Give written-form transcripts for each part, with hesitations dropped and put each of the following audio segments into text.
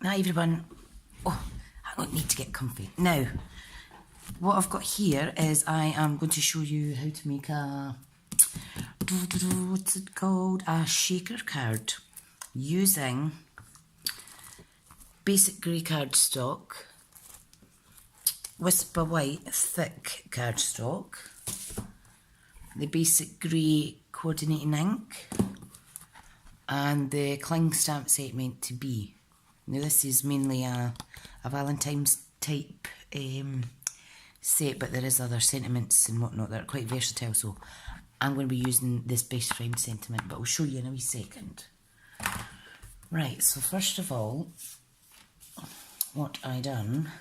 Hi everyone. Oh, I don't need to get comfy. Now, what I've got here is I am going to show you how to make a, what's it called? A shaker card using basic grey cardstock, Whisper White thick cardstock, the basic grey coordinating ink, and the cling stamp set meant to be. Now this is mainly a Valentine's type set, but there is other sentiments and whatnot that are quite versatile, so I'm going to be using this base frame sentiment, but I'll show you in a wee second. Right, so first of all, what I done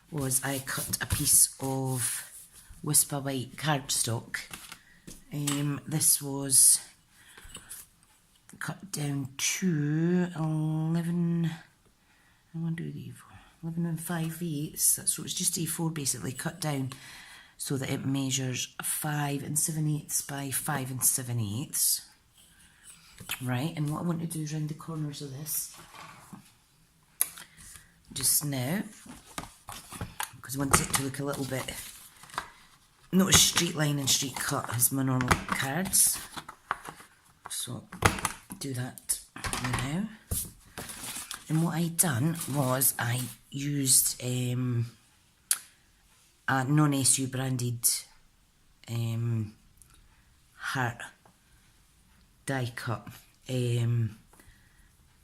was I cut a piece of Whisper White cardstock. This was cut down to 11 and 5/8, so it's just A4 basically cut down so that it measures 5 7/8 by 5 7/8. Right, and what I want to do is round the corners of this just now, because I want it to look a little bit, not as straight line and straight cut as my normal cards. So do that now. And what I done was I used a non-SU branded heart die cut.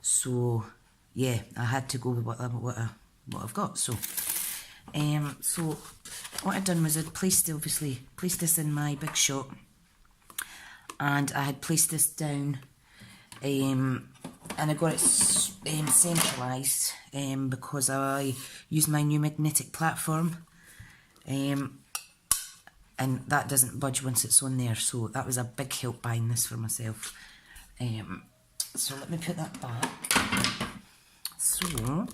So yeah, I had to go with what I've got. So what I'd done was I'd placed this in my Big Shot, and I had placed this down, and I got it centralised because I used my new magnetic platform, and that doesn't budge once it's on there, so that was a big help buying this for myself. So let me put that back. So,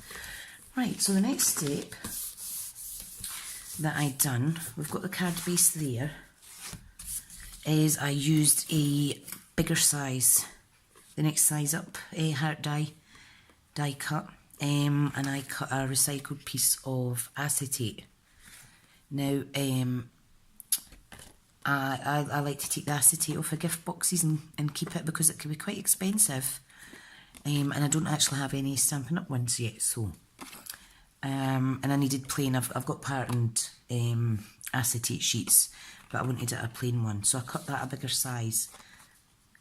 right, so the next step that I'd done, we've got the card base there, is I used a bigger size, the next size up, a heart die cut, and I cut a recycled piece of acetate. Now, I like to take the acetate off of gift boxes and keep it because it can be quite expensive, and I don't actually have any Stampin'Up ones yet, so and I needed plain. I've got patterned acetate sheets, but I wanted it a plain one, so I cut that a bigger size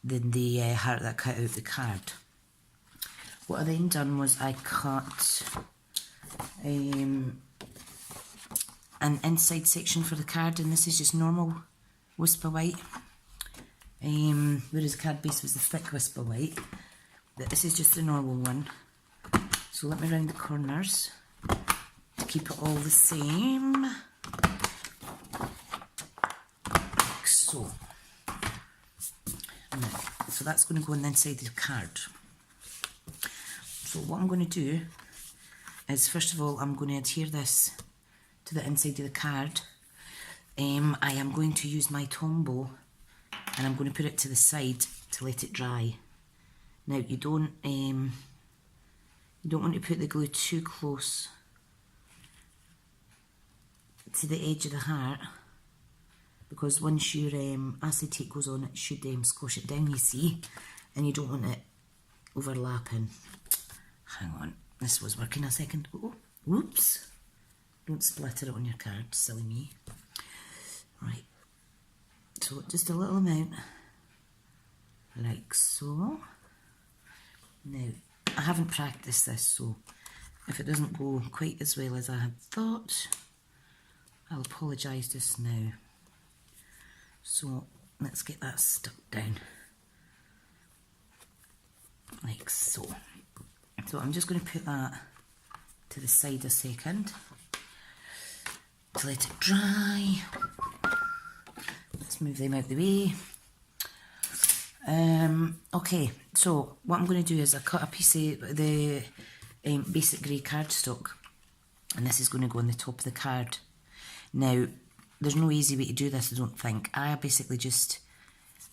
than the heart that I cut out the card. What I then done was I cut an inside section for the card, and this is just normal Whisper White, whereas the card base was the thick Whisper White, but this is just the normal one. So let me round the corners to keep it all the same, like so. So that's going to go on the inside of the card. So what I'm going to do is, first of all, I'm going to adhere this to the inside of the card. I am going to use my Tombow, and I'm going to put it to the side to let it dry. Now you don't want to put the glue too close to the edge of the heart, because once your acetate goes on, it should squash it down, you see, and you don't want it overlapping. Hang on, this was working a second. Oh, whoops. Don't splatter it on your card, silly me. Right, so just a little amount, like so. Now, I haven't practiced this, so if it doesn't go quite as well as I had thought, I'll apologise just now. So let's get that stuck down, like so. So I'm just going to put that to the side a second to let it dry. Let's move them out of the way. Okay, so what I'm going to do is I cut a piece of the basic grey cardstock, and this is going to go on the top of the card. Now, there's no easy way to do this, I don't think. I basically just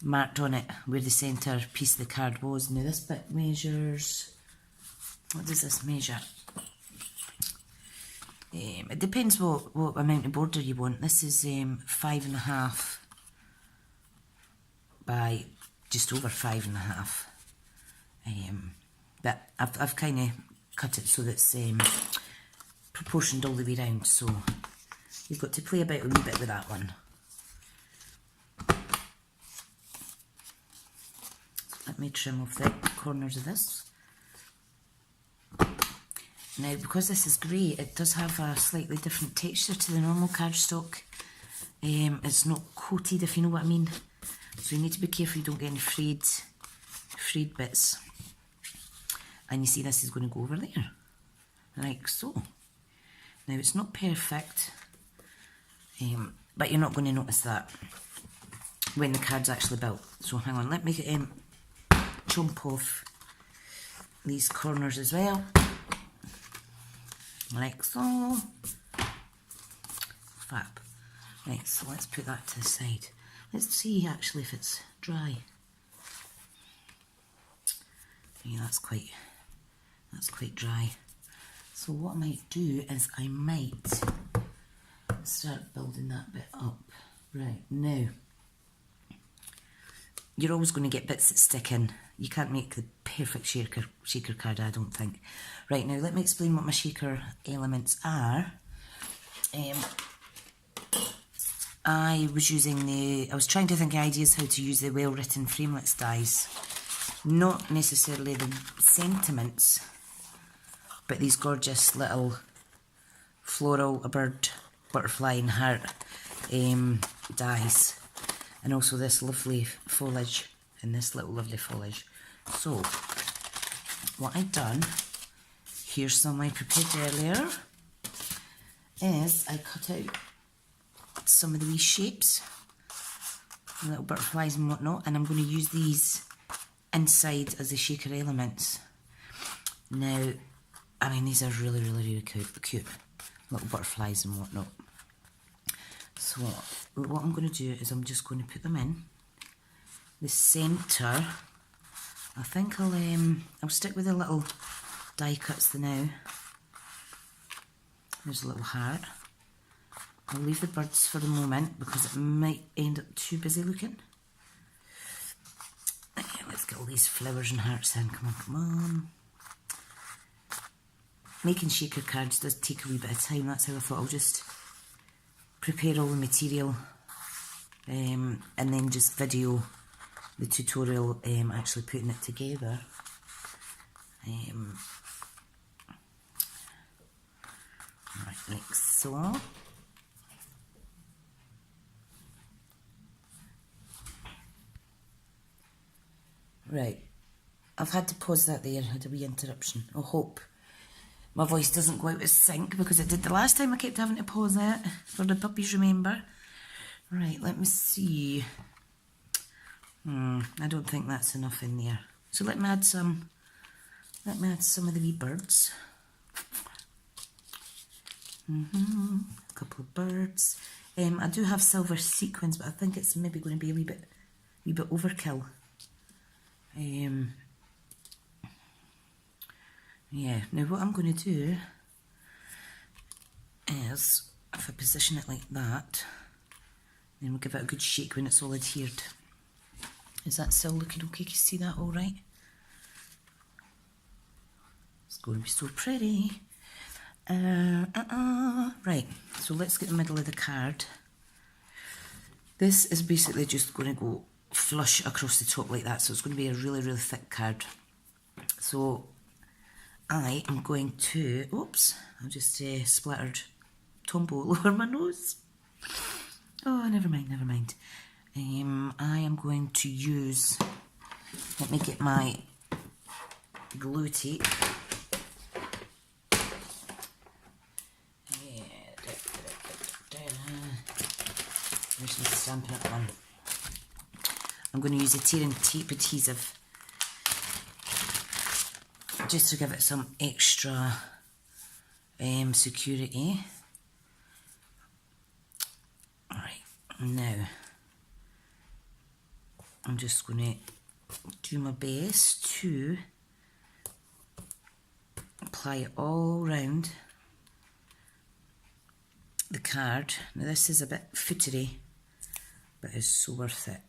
marked on it where the centre piece of the card was. Now this bit measures what does this measure? It depends what amount of border you want. This is 5.5 by just over 5.5. But I've kind of cut it so that it's proportioned all the way round, so you've got to play about a wee bit with that one. Let me trim off the corners of this. Now, because this is grey, it does have a slightly different texture to the normal cardstock. It's not coated, if you know what I mean. So you need to be careful you don't get any frayed bits. And you see this is going to go over there, like so. Now, it's not perfect, but you're not going to notice that when the card's actually built. So hang on, let me chomp off these corners as well, like so. Fab. Right, so let's put that to the side. Let's see actually if it's dry. Yeah, that's quite dry. So what I might do is I might start building that bit up. Right, now, you're always going to get bits that stick in. You can't make the perfect shaker card, I don't think. Right, now let me explain what my shaker elements are. I was trying to think of ideas how to use the well-written Framelit dies. Not necessarily the sentiments, but these gorgeous little floral, a bird, butterfly and heart dies. And also this lovely foliage and this little lovely foliage. So, what I've done, here's some I prepared earlier, is I cut out some of the wee shapes, little butterflies and whatnot, and I'm going to use these inside as the shaker elements. Now, I mean, these are really, really, really cute little butterflies and whatnot. So what I'm going to do is I'm just going to put them in the centre. I think I'll stick with the little die cuts for now. There's a little heart. I'll leave the birds for the moment because it might end up too busy looking. Let's get all these flowers and hearts in. Come on, come on. Making shaker cards does take a wee bit of time. That's how I thought I'll just prepare all the material and then just video the tutorial actually putting it together. Right, like so. Right, I've had to pause that there, I had a wee interruption. I hope my voice doesn't go out of sync because it did the last time. I kept having to pause it for the puppies, remember? Right, let me see. I don't think that's enough in there. So let me add some of the wee birds. A couple of birds. I do have silver sequins, but I think it's maybe going to be a wee bit overkill. Yeah, now what I'm going to do is, if I position it like that, then we'll give it a good shake when it's all adhered. Is that still looking okay? Can you see that all right? It's going to be so pretty. Right, so let's get the middle of the card. This is basically just going to go flush across the top like that, so it's going to be a really, really thick card. So I am going to, oops, I just splattered Tombow all over my nose. Oh, never mind. I am going to use, let me get my glue tape. There's the Stampin'Up one. I'm going to use a tearing tape adhesive just to give it some extra security. Alright, now I'm just going to do my best to apply it all round the card. Now this is a bit footery, but it's so worth it.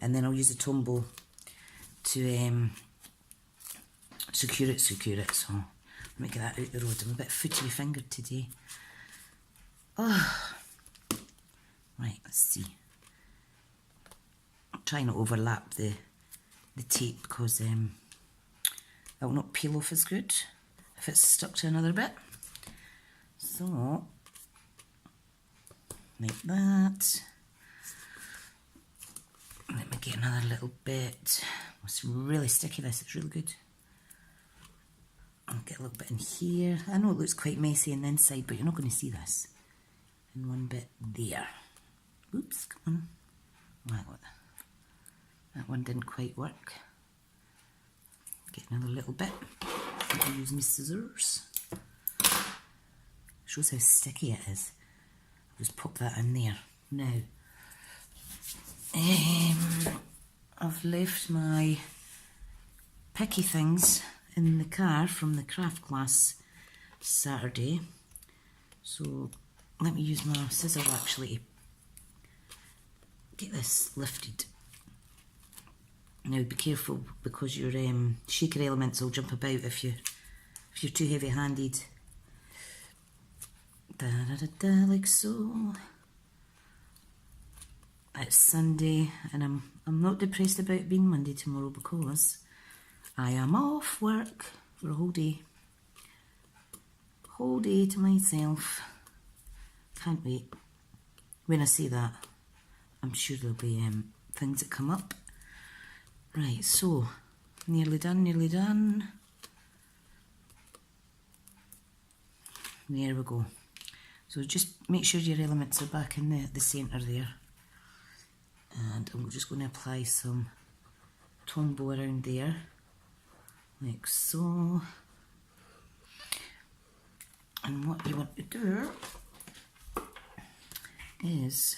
And then I'll use the Tombow to secure it. So let me get that out the road. I'm a bit footery fingered today. Oh. Right, let's see. I'm trying to overlap the tape because it will not peel off as good if it's stuck to another bit. So, like that. Let me get another little bit. It's really sticky, this, it's really good. I'll get a little bit in here. I know it looks quite messy on the inside, but you're not going to see this. And one bit there. Oops, come on. Oh, that one didn't quite work. Get another little bit. I'll use my scissors. Shows how sticky it is. I'll just pop that in there. Now, I've left my picky things in the car from the craft class Saturday. So let me use my scissors actually to get this lifted. Now be careful because your shaker elements will jump about if you're too heavy-handed. Like so. It's Sunday and I'm not depressed about it being Monday tomorrow because I am off work for a whole day. Whole day to myself. Can't wait. When I say that, I'm sure there'll be things that come up. Right, so nearly done, nearly done. There we go. So just make sure your elements are back in the centre there. And I'm just going to apply some Tombow around there, like so. And what you want to do is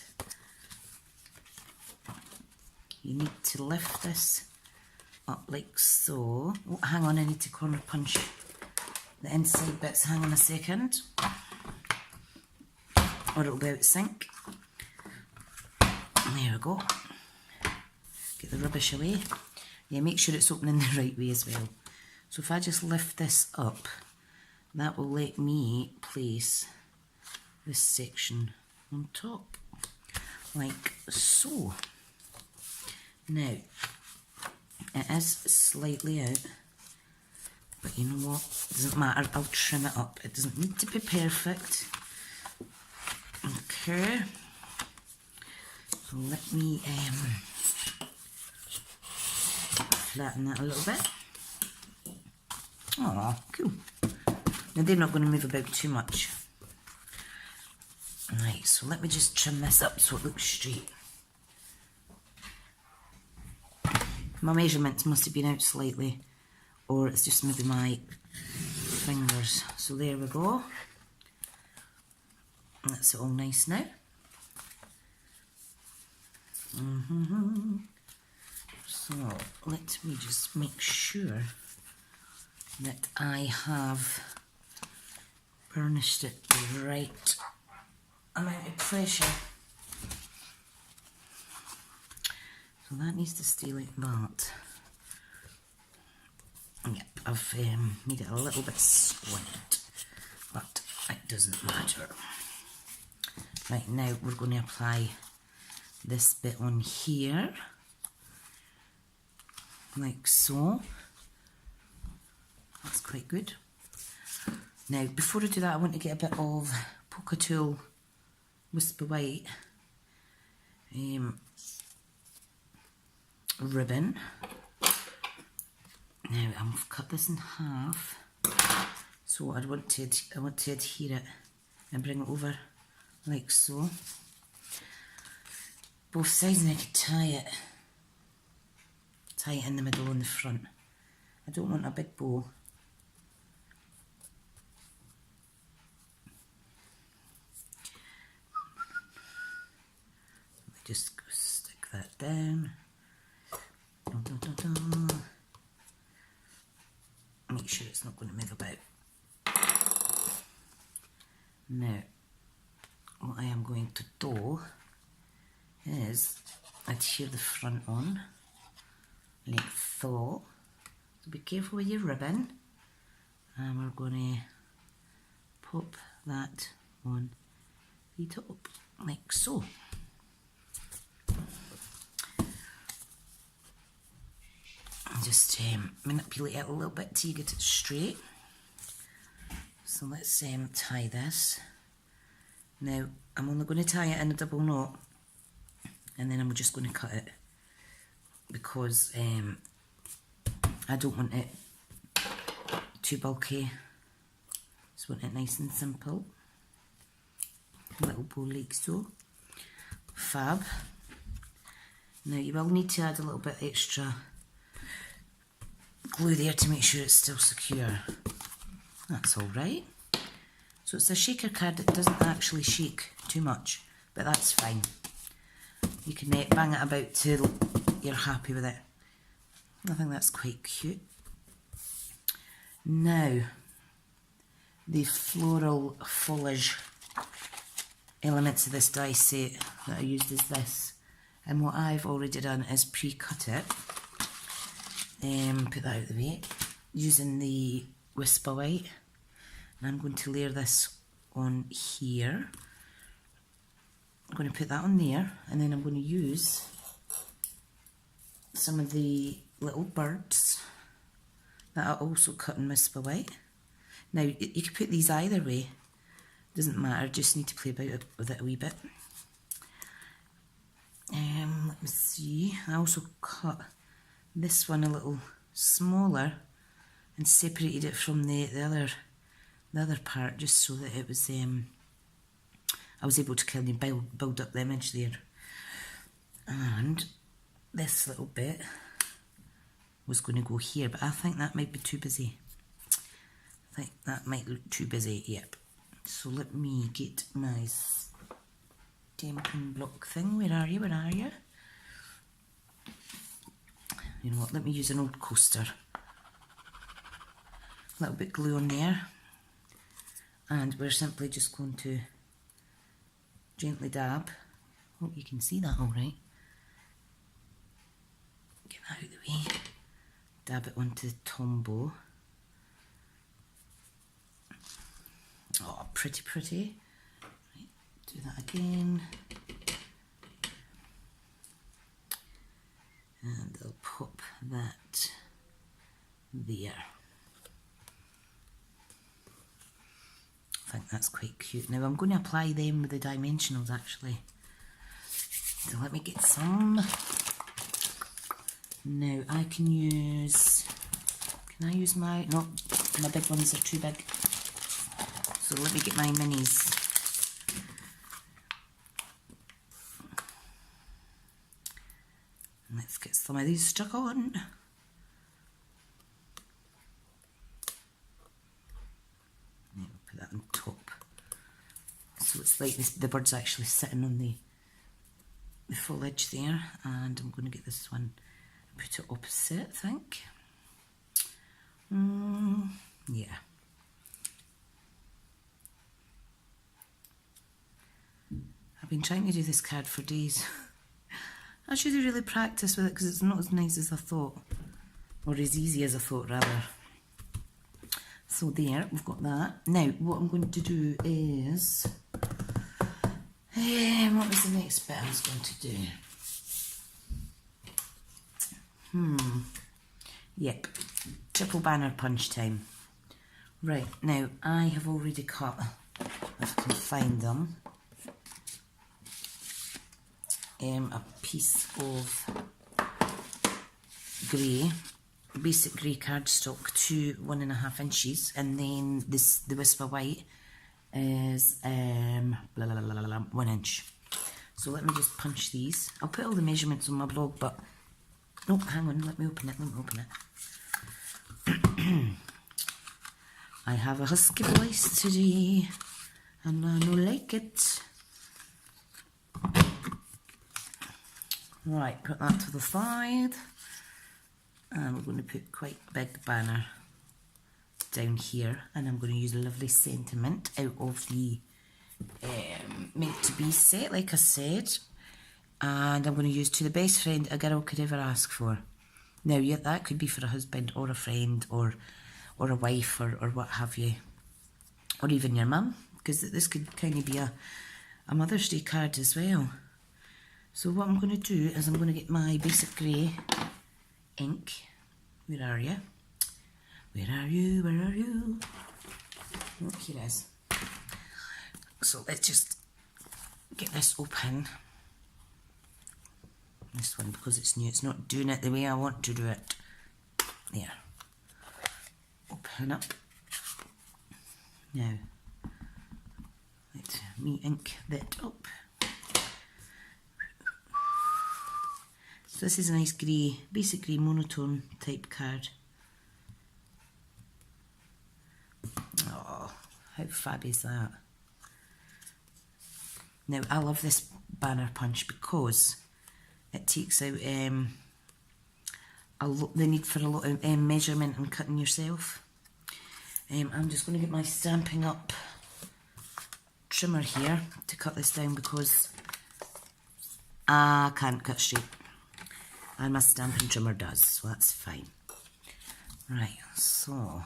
you need to lift this up like so. Oh, hang on, I need to corner punch the inside bits. Hang on a second, or it'll be out of sync. There we go. Get the rubbish away. Yeah, make sure it's opening the right way as well. So if I just lift this up, that will let me place this section on top, like so. Now, it is slightly out, but you know what, it doesn't matter, I'll trim it up. It doesn't need to be perfect. Okay. So let me flatten that a little bit. Oh, cool. Now they're not going to move about too much. Right, so let me just trim this up so it looks straight. My measurements must have been out slightly, or it's just maybe my fingers. So there we go. That's it all nice now. So let me just make sure that I have burnished it the right amount of pressure. So that needs to stay like that. Yep, I've made it a little bit squint, but it doesn't matter. Right, now we're going to apply this bit on here, like so. That's quite good. Now, before I do that, I want to get a bit of Polka Tool Wispy White ribbon. Now, I've cut this in half, so I want to adhere it and bring it over like so. Both sides, and I could tie it in the middle and the front. I don't want a big bow. Let me just stick that down. make sure it's not going to move about. Now, what I am going to do is adhere the front on, like so. So be careful with your ribbon, and we're going to pop that on the top, like so. Just manipulate it a little bit till you get it straight. So let's tie this. Now I'm only going to tie it in a double knot, and then I'm just going to cut it because I don't want it too bulky. Just want it nice and simple. Little bow like so. Fab. Now you will need to add a little bit extra glue there to make sure it's still secure. That's alright. So it's a shaker card that doesn't actually shake too much, but that's fine. You can bang it about till you're happy with it. I think that's quite cute. Now, the floral foliage elements of this die set that I used is this. And what I've already done is pre-cut it. Put that out of the way using the Whisper White, and I'm going to layer this on here. I'm going to put that on there, and then I'm going to use some of the little birds that I also cut in Whisper White. Now you can put these either way, doesn't matter, just need to play about with it a wee bit. Let me see, I also cut this one a little smaller and separated it from the other part, just so that it was I was able to kind of build up the image there. And this little bit was going to go here, but I think that might be too busy. I think that might look too busy, yep. So let me get my stamping block thing. Where are you? Where are you? You know what, let me use an old coaster. A little bit glue on there. And we're simply just going to gently dab. Hope you can see that alright. Get that out of the way. Dab it onto the tombow. Oh, pretty, pretty. Right, do that again. And I'll pop that there. I think that's quite cute. Now I'm going to apply them with the dimensionals actually. So let me get some. Now I can I use my, no, my big ones are too big. So let me get my minis. Let's get some of these stuck on. Now put that on top. So it's like this, the bird's actually sitting on the foliage there, and I'm going to get this one and put it opposite, I think. Yeah. I've been trying to do this card for days. I should have really practiced with it because it's not as nice as I thought, or as easy as I thought rather. So there, we've got that. Now what I'm going to do is, what was the next bit I was going to do? Yep, triple banner punch time. Right, now I have already cut, if I can find them, a piece of grey, basic grey cardstock to 1.5 inches, and then the Whisper White is 1 inch. So let me just punch these. I'll put all the measurements on my blog, but no, hang on, let me open it. I have a husky voice today, and I don't like it. Right, put that to the side, and we're going to put quite a big banner down here, and I'm going to use a lovely sentiment out of the Meant to Be set, like I said, and I'm going to use To the Best Friend a Girl Could Ever Ask For. Now, yeah, that could be for a husband or a friend or a wife or what have you, or even your mum, because this could kind of be a Mother's Day card as well. So what I'm going to do is I'm going to get my basic grey ink. Where are you? Where are you? Where are you? Oh, here it is. So let's just get this open. This one, because it's new, it's not doing it the way I want to do it. There. Open up. Now, let me ink that up. So this is a nice grey, basic grey monotone type card. Oh, how fab is that? Now, I love this banner punch because it takes out the need for a lot of measurement and cutting yourself. I'm just going to get my Stampin'Up trimmer here to cut this down because I can't cut straight. And my stamping trimmer does, so that's fine. Right, so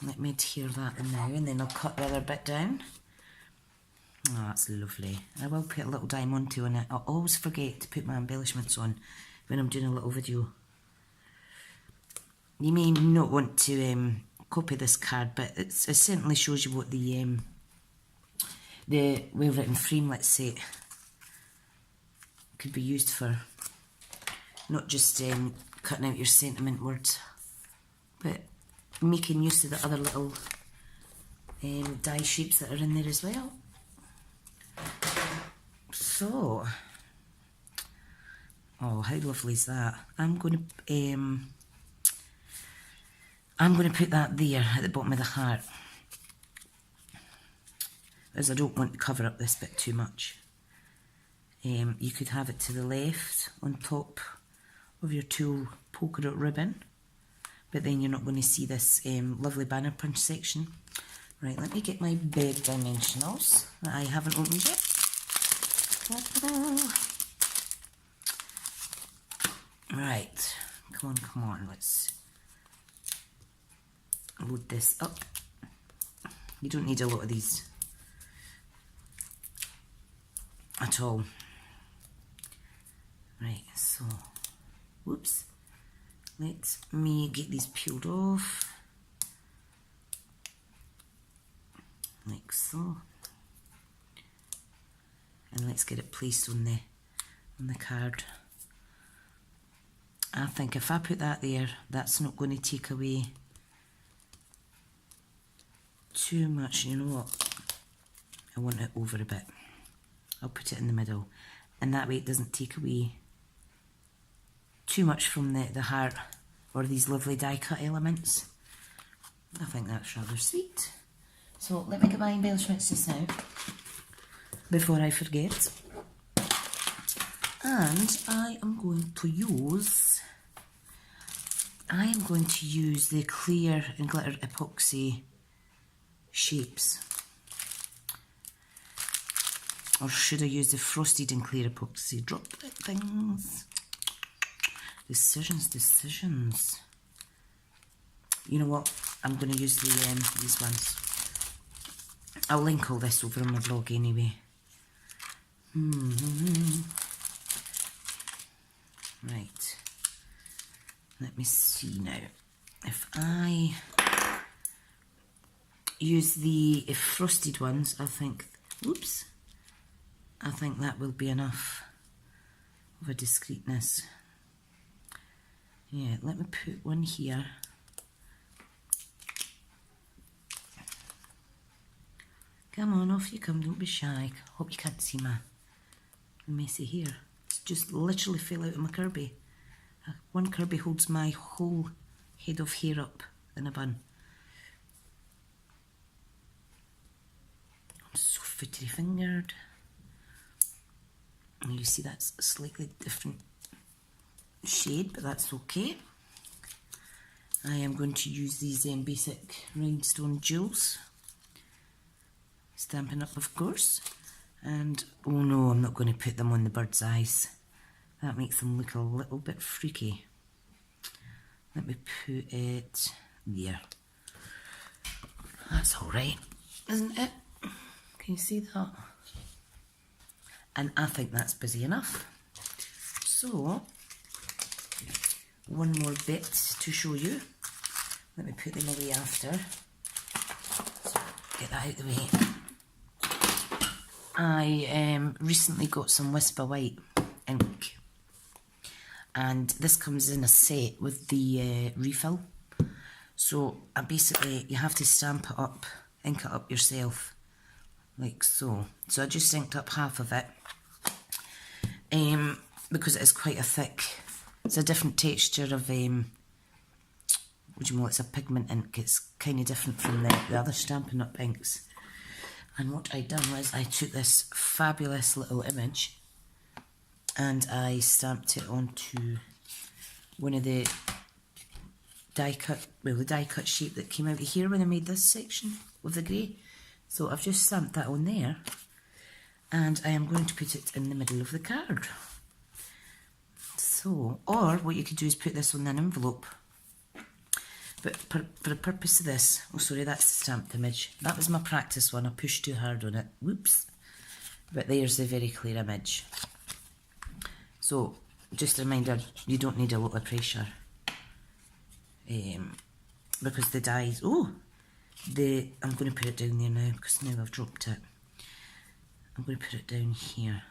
let me adhere that in now, and then I'll cut the other bit down. Oh, that's lovely. I will put a little diamante on it. I always forget to put my embellishments on when I'm doing a little video. You may not want to copy this card, but it certainly shows you what the well-written framelit set could be used for. Not just cutting out your sentiment words, but making use of the other little die shapes that are in there as well. So, oh, how lovely is that? I'm going to put that there at the bottom of the heart, as I don't want to cover up this bit too much. You could have it to the left on top of your tulle polka dot ribbon, but then you're not going to see this lovely banner punch section. Right, let me get my big dimensionals that I haven't opened yet. Right, come on, let's load this up. You don't need a lot of these at all. Right, so, whoops, let me get these peeled off, like so, and let's get it placed on the card. I think if I put that there, that's not going to take away too much. You know what? I want it over a bit. I'll put it in the middle, and that way it doesn't take away too much from the heart or these lovely die cut elements. I think that's rather sweet. So let me get my embellishments just now before I forget. And I am going to use the clear and glitter epoxy shapes. Or should I use the frosted and clear epoxy droplet things? Decisions. You know what? I'm going to use these ones. I'll link all this over on my blog anyway. Right. Let me see now. If I use the frosted ones, I think that will be enough of a discreetness. Yeah, let me put one here. Come on, off you come, don't be shy. Hope you can't see my messy hair. It's just literally fell out of my Kirby. One Kirby holds my whole head of hair up in a bun. I'm so footy fingered. And you see that's a slightly different shade, but that's okay. I am going to use these basic rhinestone jewels. Stampin'Up, of course. And, oh no, I'm not going to put them on the bird's eyes. That makes them look a little bit freaky. Let me put it there. That's alright, isn't it? Can you see that? And I think that's busy enough. So, one more bit to show you. Let me put them away after. So, get that out of the way. I recently got some Whisper White ink. And this comes in a set with the refill. So, you have to stamp it up, ink it up yourself. Like so. So I just inked up half of it. Because it is quite a thick, it's a different texture of, it's a pigment ink. It's kind of different from the other Stampin'Up inks. And what I done was I took this fabulous little image and I stamped it onto one of the die cut shape that came out of here when I made this section with the grey. So I've just stamped that on there and I am going to put it in the middle of the card. So, or what you could do is put this on an envelope. But for the purpose of this, oh sorry, that's the stamped image. That was my practice one, I pushed too hard on it, whoops. But there's the very clear image. So, just a reminder, you don't need a lot of pressure. Because the dies, I'm going to put it down there now because now I've dropped it. I'm going to put it down here.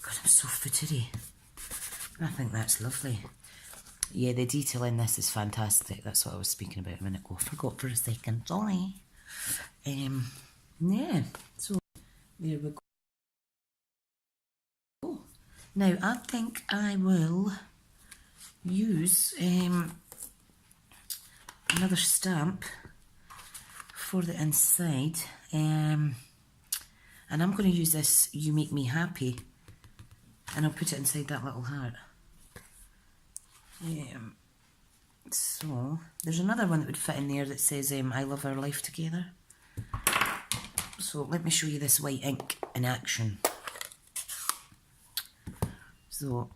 God, I'm so footery. I think that's lovely. Yeah, the detail in this is fantastic. That's what I was speaking about a minute ago. I forgot for a second, sorry. Yeah, so there we go. Now, I think I will use another stamp for the inside. And I'm going to use this You Make Me Happy. And I'll put it inside that little heart. So, there's another one that would fit in there that says, I love our life together. So, let me show you this white ink in action. So,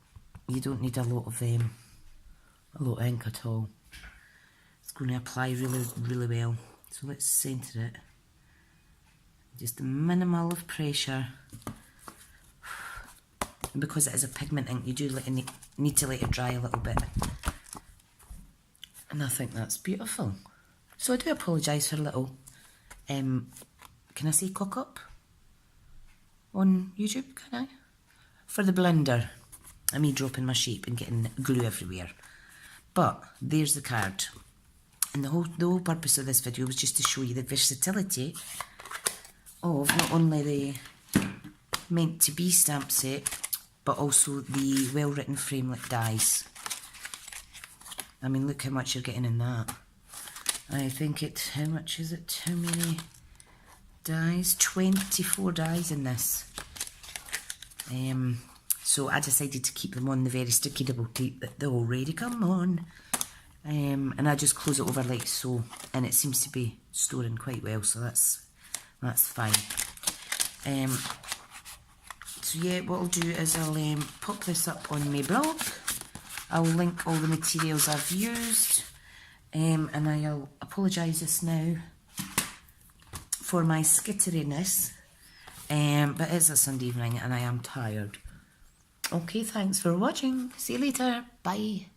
you don't need a lot of ink at all. It's going to apply really, really well. So, let's centre it. Just a minimal of pressure. And because it is a pigment ink, you do need to let it dry a little bit. And I think that's beautiful. So I do apologise for a little, can I say cock up? On YouTube, can I? For the blender. And me dropping my shape and getting glue everywhere. But there's the card. And the whole purpose of this video was just to show you the versatility of not only the meant to be stamp set, but also the well-written framelit dies. I mean, look how much you're getting in that. I think how much is it? How many dies? 24 dies in this. So I decided to keep them on the very sticky double tape that they already come on. And I just close it over like so, and it seems to be storing quite well, so that's fine. So yeah, what I'll do is I'll pop this up on my blog. I'll link all the materials I've used, and I'll apologise just now for my skitteriness, but it's a Sunday evening and I am tired. Okay, thanks for watching. See you later. Bye.